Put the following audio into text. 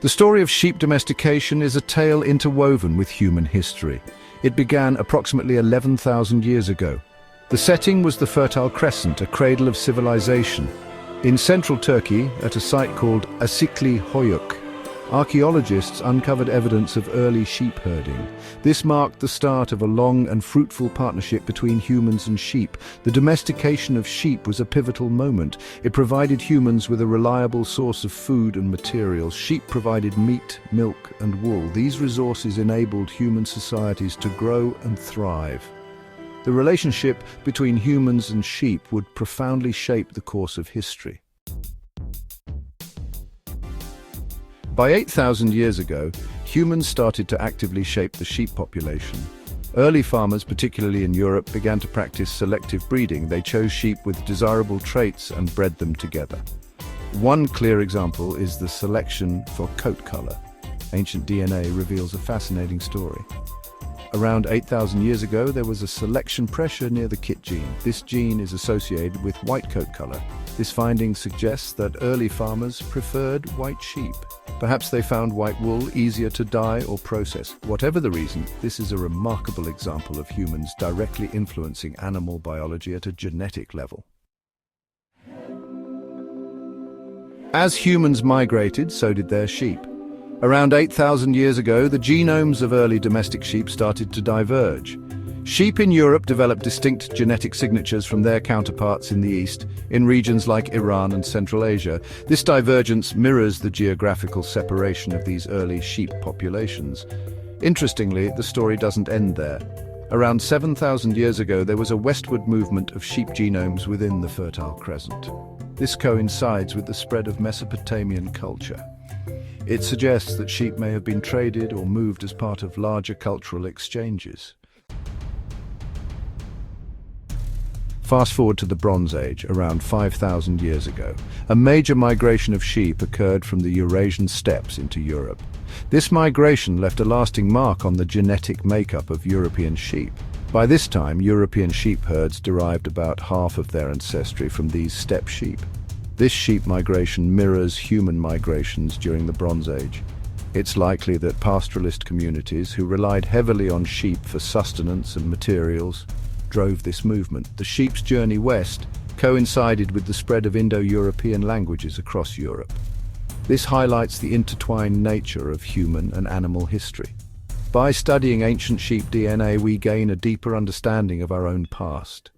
The story of sheep domestication is a tale interwoven with human history. It began approximately 11,000 years ago. The setting was the Fertile Crescent, a cradle of civilization. In central Turkey, at a site called Asikli Hoyuk, archaeologists uncovered evidence of early sheep herding. This marked the start of a long and fruitful partnership between humans and sheep. The domestication of sheep was a pivotal moment. It provided humans with a reliable source of food and materials. Sheep provided meat, milk, and wool. These resources enabled human societies to grow and thrive. The relationship between humans and sheep would profoundly shape the course of history. By 8,000 years ago, humans started to actively shape the sheep population. Early farmers, particularly in Europe, began to practice selective breeding. They chose sheep with desirable traits and bred them together. One clear example is the selection for coat color. Ancient DNA reveals a fascinating story. Around 8,000 years ago, there was a selection pressure near the KIT gene. This gene is associated with white coat color. This finding suggests that early farmers preferred white sheep. Perhaps they found white wool easier to dye or process. Whatever the reason, this is a remarkable example of humans directly influencing animal biology at a genetic level. As humans migrated, so did their sheep. Around 8,000 years ago, the genomes of early domestic sheep started to diverge. Sheep in Europe developed distinct genetic signatures from their counterparts in the East, in regions like Iran and Central Asia. This divergence mirrors the geographical separation of these early sheep populations. Interestingly, the story doesn't end there. Around 7,000 years ago, there was a westward movement of sheep genomes within the Fertile Crescent. This coincides with the spread of Mesopotamian culture. It suggests that sheep may have been traded or moved as part of larger cultural exchanges. Fast forward to the Bronze Age, around 5,000 years ago. A major migration of sheep occurred from the Eurasian steppes into Europe. This migration left a lasting mark on the genetic makeup of European sheep. By this time, European sheep herds derived about half of their ancestry from these steppe sheep. This sheep migration mirrors human migrations during the Bronze Age. It's likely that pastoralist communities who relied heavily on sheep for sustenance and materials drove this movement. The sheep's journey west coincided with the spread of Indo-European languages across Europe. This highlights the intertwined nature of human and animal history. By studying ancient sheep DNA, we gain a deeper understanding of our own past.